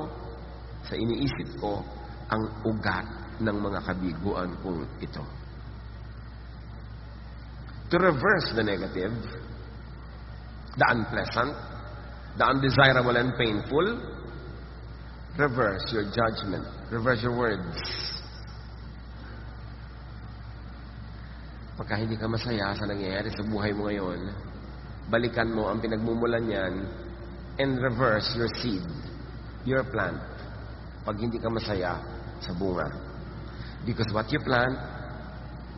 sa iniisip ko, ang ugat ng mga kabiguan kong ito. To reverse the negative, the unpleasant, the undesirable and painful, reverse your judgment, reverse your words. Pagka hindi ka masaya sa nangyayari sa buhay mo ngayon, balikan mo ang pinagmumulan niyan and reverse your seed, your plant. Pag hindi ka masaya sa bunga. Because what you plant,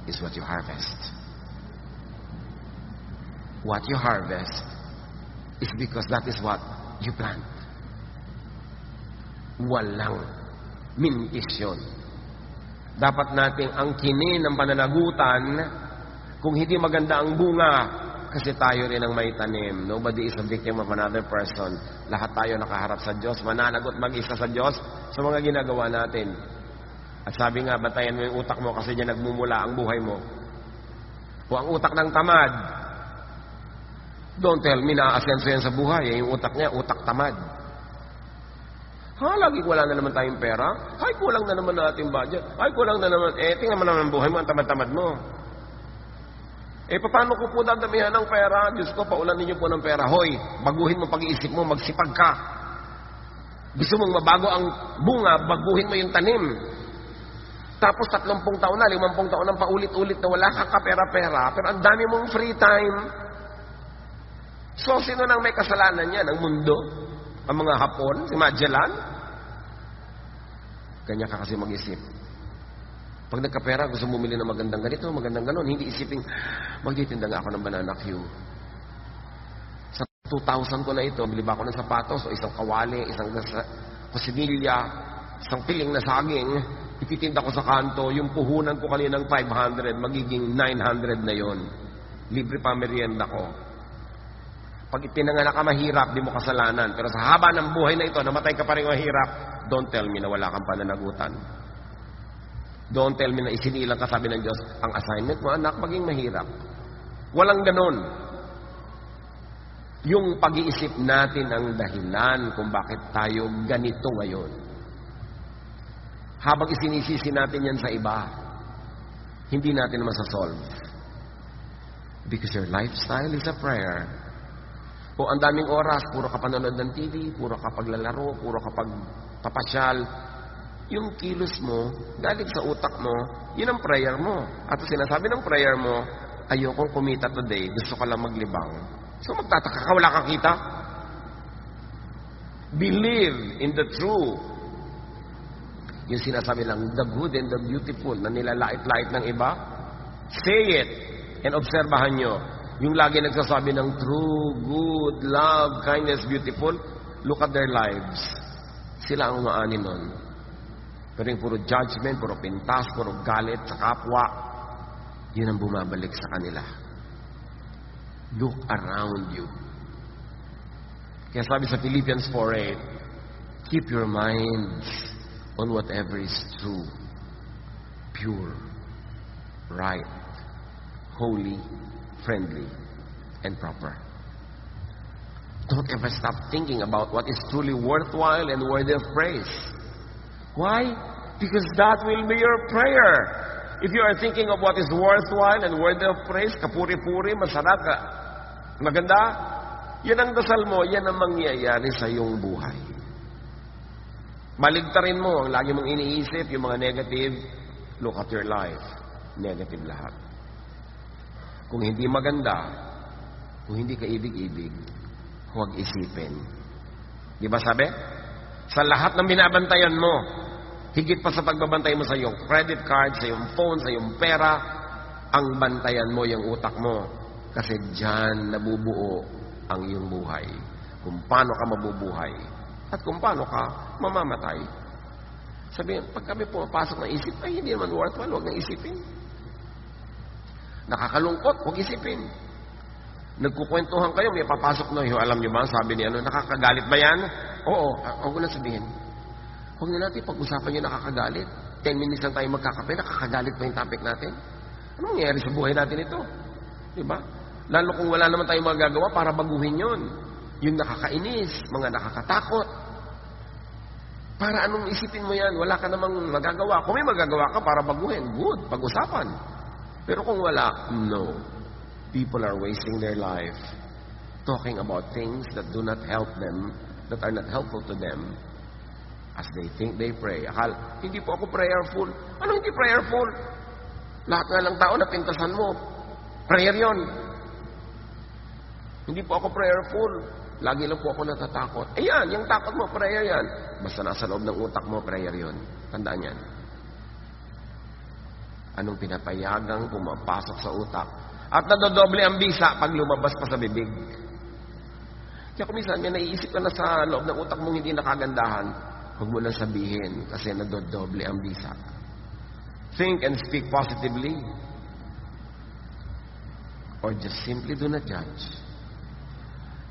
is what you harvest. What you harvest is because that is what you plant. Walang mintis yun. Dapat nating angkinin ang pananagutan kung hindi maganda ang bunga kasi tayo rin ang may tanim. Nobody is a victim of another person. Lahat tayo nakaharap sa Diyos. Mananagot mag-isa sa Diyos sa mga ginagawa natin. At sabi nga, bantayan mo yung utak mo kasi diyan nagmumula ang buhay mo. Kung ang utak ng tamad, don't tell me na aasenso yan sa buhay. Yung utak niya, utak tamad. Lagi wala na naman tayong pera. Ay, kulang na naman natin budget. Ay, kulang na naman. Tingnan mo naman ang buhay mo, ang tamad-tamad mo. Paano ko po dadamihan ng pera? Diyos ko, paulan ninyo po ng pera. Hoy, baguhin mo pag-iisip mo, magsipag ka. Gusto mong mabago ang bunga, baguhin mo yung tanim. Tapos 30 taon na, 50 taon na paulit-ulit na wala kang kapera-pera, pero ang dami mong free time. So, sino nang may kasalanan yan? Ang mundo? Ang mga Hapon? Si Magellan? Kanya ka kasi mag-isip. Pag nagkapera, gusto mo bumili ng magandang ganito, magandang ganon. Hindi isipin, magtitinda nga ako ng banana Q. Sa 2,000 ko na ito, bili ba ako ng sapatos o isang kawali, isang kusinilya, isang piling na saging, ititinda ko sa kanto, yung puhunan ko kaninang 500, magiging 900 na yon. Libre pa merienda ko. Pag itinanganak ka mahirap, di mo kasalanan. Pero sa haba ng buhay na ito, namatay ka pa rin mahirap, don't tell me na wala kang pananagutan. Don't tell me na isinilang ka, sabi ng Diyos, ang assignment mo, anak, maging mahirap. Walang ganon. Yung pag-iisip natin ang dahilan kung bakit tayo ganito ngayon. Habang isinisisi natin yan sa iba, hindi natin masasolve. Because your lifestyle is a prayer. O ang daming oras, puro ka panonood ng TV, puro ka paglalaro, puro ka pagpapasyal. Yung kilos mo, galing sa utak mo, yun ang prayer mo. At sinasabi ng prayer mo, ayokong kumita today, gusto ka lang maglibang. So magtataka ka, wala kang kita. Believe in the true. Yung sinasabi lang, the good and the beautiful, na nilalait-lait ng iba. Say it, and obserbahan nyo. Yung lagi nagsasabi ng true, good, love, kindness, beautiful, look at their lives. Sila ang umaani nun. Pero yung puro judgment, puro pintas, puro galit sa kapwa, yun ang bumabalik sa kanila. Look around you. Kaya sabi sa Philippians 4:8, keep your minds on whatever is true, pure, right, holy, friendly, and proper. Don't ever stop thinking about what is truly worthwhile and worthy of praise. Why? Because that will be your prayer. If you are thinking of what is worthwhile and worthy of praise, kapuri-puri, masarap, maganda, yan ang dasal mo, yan ang mangyayari sa iyong buhay. Baligtarin mo ang lagi mong iniisip, yung mga negative, look at your life. Negative lahat. Kung hindi maganda, kung hindi ka ibig-ibig, huwag isipin. Di ba sabi? Sa lahat ng binabantayan mo, higit pa sa pagbabantay mo sa iyong credit card, sa iyong phone, sa iyong pera, ang bantayan mo yung utak mo. Kasi dyan nabubuo ang iyong buhay. Kung paano ka mabubuhay at kung paano ka mamamatay. Sabi, pag kami pumapasok ng isip, ay hindi naman worthwhile, huwag nang isipin. Nakakalungkot, huwag isipin. Nagkukwentuhan kayo, may papasok na, alam niyo ba, sabi niya, nakakagalit ba yan? Oo, huwag ko na sabihin. Huwag na natin pag-usapan yung nakakagalit. 10 minutes lang tayo magkakape, nakakagalit pa yung topic natin. Ano mangyayari sa buhay natin ito? Diba? Lalo kung wala naman tayong magagawa para baguhin yon. Yung nakakainis, mga nakakatakot. Para anong isipin mo yan? Wala ka namang magagawa. Kung may magagawa ka para baguhin, good, pag-usapan. Pero kung wala, no. People are wasting their life talking about things that do not help them, that are not helpful to them, as they think they pray. Akala, hindi po ako prayerful. Ano hindi prayerful? Lahat nga lang tao na pintasan mo. Prayer yon. Hindi po ako prayerful. Lagi lang po ako natatakot. Ayan, yung takot mo, prayer yan. Basta nasa loob ng utak mo, prayer yon. Tandaan yan. Anong pinapayagang pumapasok sa utak. At nadodoble ang bisa pag lumabas pa sa bibig. Kaya kung minsan may naiisip ka na sa loob ng utak mong hindi nakagandahan, huwag mo lang sabihin kasi nadodoble ang bisa. Think and speak positively. Or just simply do not judge.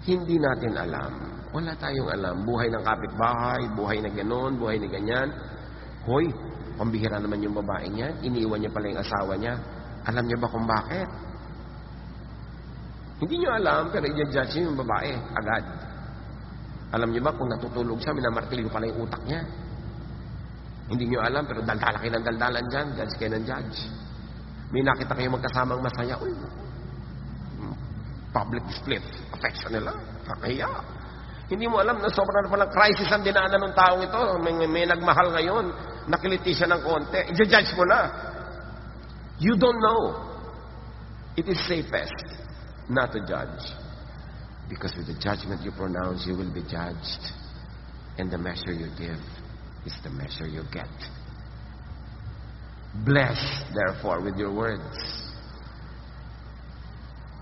Hindi natin alam. Wala tayong alam. Buhay ng kapitbahay, buhay na gano'n, buhay na ganyan. Hoy, pambihira naman yung babae niya. Iniiwan niya pala yung asawa niya. Alam niya ba kung bakit? Hindi niyo alam, pero i-judge niyo yung babae agad. Alam niyo ba kung natutulog siya, minamartilyo pala yung utak niya? Hindi niyo alam, pero daldala kayo ng daldalan dyan. Judge kayo ng judge. May nakita kayo magkasamang masaya. Uy, public split. Affection nila. Kakahiya. Hindi mo alam na sobrang na palang crisis ang dinaanan ng taong ito. May nagmahal ngayon. Nakiliti siya ng konti. I-judge mo na. You don't know. It is safest not to judge. Because with the judgment you pronounce, you will be judged. And the measure you give is the measure you get. Bless, therefore, with your words.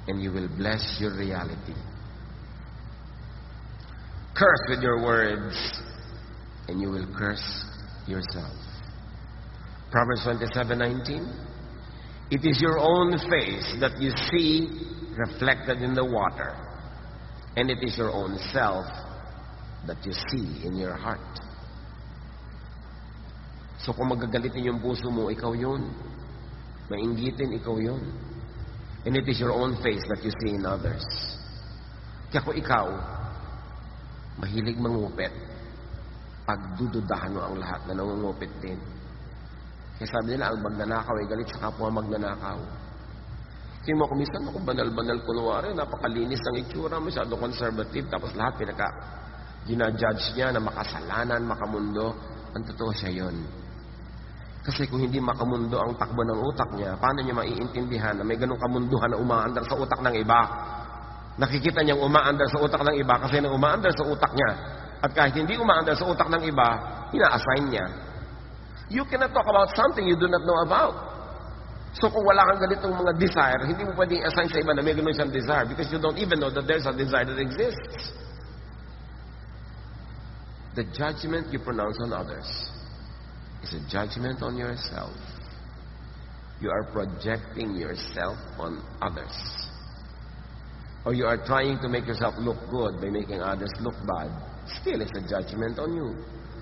And you will bless your reality. Curse with your words, and you will curse yourself. Proverbs 27:19. It is your own face that you see reflected in the water, and it is your own self that you see in your heart. So kung magagalitin yung puso mo, ikaw yun. Mainggitin, ikaw yun. And it is your own face that you see in others. Kaya kung ikaw, mahilig mangupit, pagdududahan mo ang lahat na nangungupit din. Kaya sabi nila, ang magnanakaw ay galit sa kapwa magnanakaw. Kaya mo kumisan ako, banal-banal kunwari, napakalinis ang itsura, masyado conservative, tapos lahat ginajudge niya na makasalanan, makamundo. Ang totoo siya yun. Kasi kung hindi makamundo ang takbo ng utak niya, paano niya maiintindihan na may ganong kamunduhan na umaandar sa utak ng iba? Nakikita niyang umaandar sa utak ng iba kasi nang umaandar sa utak niya. At kahit hindi umaandar sa utak ng iba, ina-assign niya. You cannot talk about something you do not know about. So kung wala kang ganitong mga desire, hindi mo pwedeng assign sa iba na may ganon siyang desire because you don't even know that there's a desire that exists. The judgment you pronounce on others is a judgment on yourself. You are projecting yourself on others. Or you are trying to make yourself look good by making others look bad. Still, it's a judgment on you.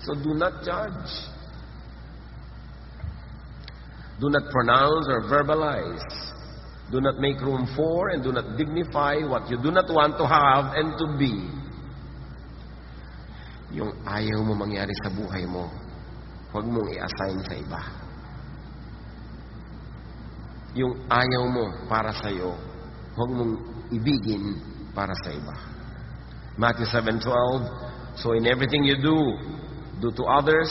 So do not judge. Do not pronounce or verbalize. Do not make room for and do not dignify what you do not want to have and to be. Yung ayaw mo mangyari sa buhay mo, huwag mong i-assign sa iba. Yung ayaw mo para sa iyo, huwag mong ibigin para sa iba. Matthew 7:12, so in everything you do, do to others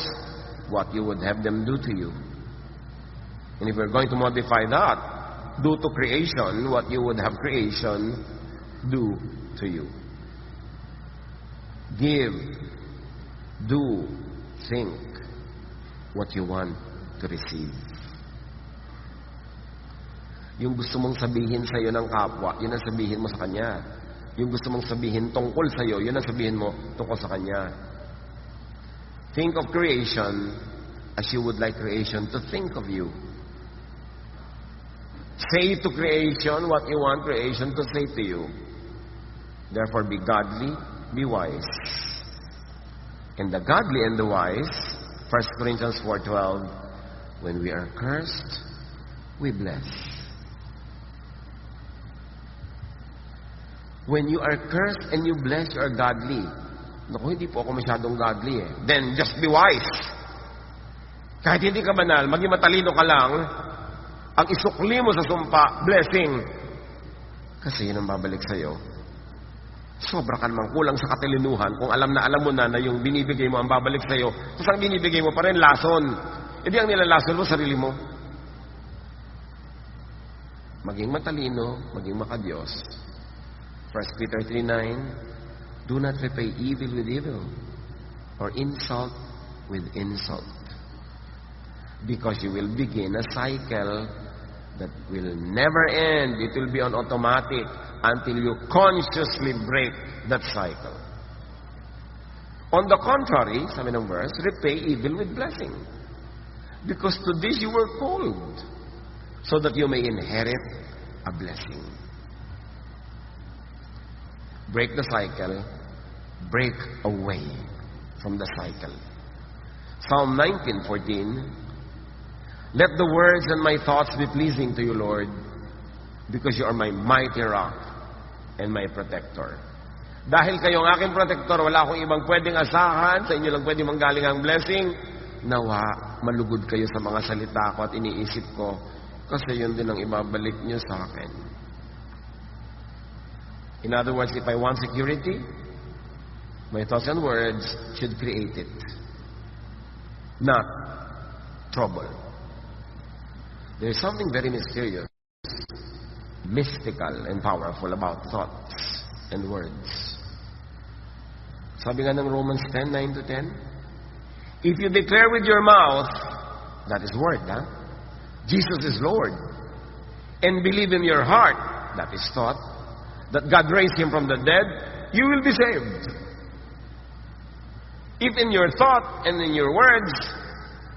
what you would have them do to you. And if we're going to modify that, do to creation what you would have creation do to you. Give, do, think what you want to receive. Yung gusto mong sabihin sa iyo ng kapwa, yun ang sabihin mo sa kanya. Yung gusto mong sabihin tungkol sa iyo, yun ang sabihin mo tungkol sa kanya. Think of creation as you would like creation to think of you. Say to creation what you want creation to say to you. Therefore, be godly, be wise. And the godly and the wise, 1 Corinthians 4:12, when we are cursed, we bless. When you are cursed and you bless, you are godly. Naku, hindi po ako masyadong godly eh. Then, just be wise. Kahit hindi ka banal, maging matalino ka lang, ang isukli mo sa sumpa, blessing. Kasi yun ang babalik sa'yo. Sobra ka namang kulang sa katalinuhan kung alam mo na yung binibigay mo ang babalik sa'yo. Tapos ang binibigay mo pa rin, lason. Hindi ang nilalason mo, sarili mo. Maging matalino, maging makadiyos. 1 Peter 3:9, do not repay evil with evil or insult with insult. Because you will begin a cycle that will never end. It will be on automatic until you consciously break that cycle. On the contrary, sabi ng verse, repay evil with blessing. Because to this you were called, so that you may inherit a blessing. Break the cycle, break away from the cycle. Psalm 19:14, let the words and my thoughts be pleasing to you, Lord, because you are my mighty rock and my protector. Dahil kayo ang aking protector, wala akong ibang pwedeng asahan, sa inyo lang pwedeng manggaling ang blessing. Nawa, malugod kayo sa mga salita ko at iniisip ko, kasi yun din ang ibabalik nyo sa akin. In other words, if I want security, my thoughts and words should create it, not trouble. There is something very mysterious, mystical, and powerful about thoughts and words. Sabi nga ng Romans 10:9-10, if you declare with your mouth, that is word, Jesus is Lord, and believe in your heart, that is thought, that God raised him from the dead, you will be saved. If in your thought and in your words,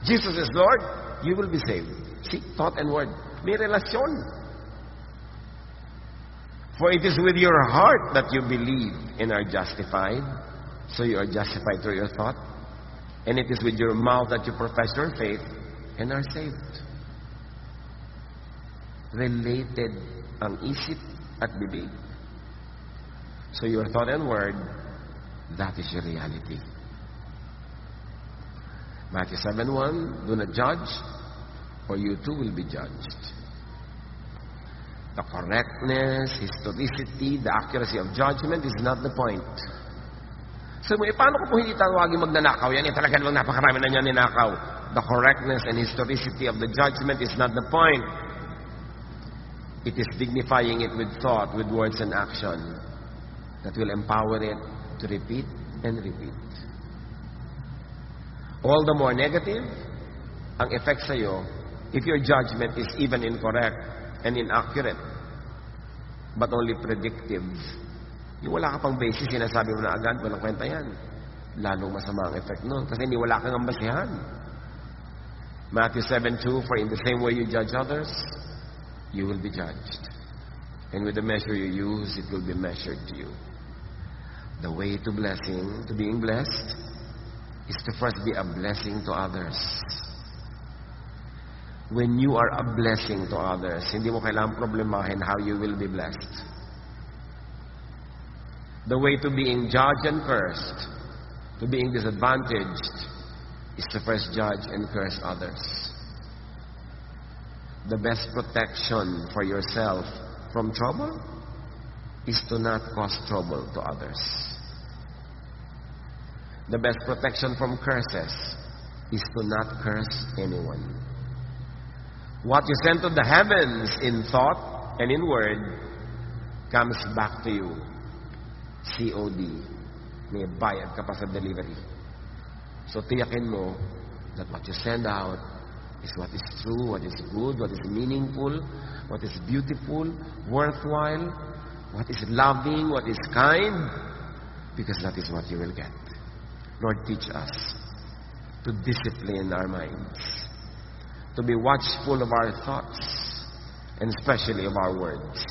Jesus is Lord, you will be saved. See, thought and word, may relasyon. For it is with your heart that you believe and are justified. So you are justified through your thought. And it is with your mouth that you profess your faith and are saved. Related ang isip at bibig. So your thought and word, that is your reality. Matthew 7:1, do not judge, or you too will be judged. The correctness, historicity, the accuracy of judgment is not the point. So, paano ko po hindi tawagin magnanakaw? Yan, talaga namang napakarami na niya ninakaw. The correctness and historicity of the judgment is not the point. It is dignifying it with thought, with words and action that will empower it to repeat and repeat. All the more negative ang effect sa'yo if your judgment is even incorrect and inaccurate, but only predictive. Yung wala ka pang basis, sinasabi mo na agad, walang kwenta yan. Lalong masama ang effect nun. Kasi hindi wala kang basihan. Matthew 7:2, for in the same way you judge others, you will be judged. And with the measure you use, it will be measured to you. The way to blessing, to being blessed, is to first be a blessing to others. When you are a blessing to others, hindi mo kailangang problemahin how you will be blessed. The way to being judged and cursed, to being disadvantaged, is to first judge and curse others. The best protection for yourself from trouble is to not cause trouble to others. The best protection from curses is to not curse anyone. What you send to the heavens in thought and in word comes back to you. COD. May bayad ka pa sa delivery. So tiyakin mo that what you send out is what is true, what is good, what is meaningful, what is beautiful, worthwhile, what is loving, what is kind, because that is what you will get. Lord, teach us to discipline our minds, to be watchful of our thoughts, and especially of our words.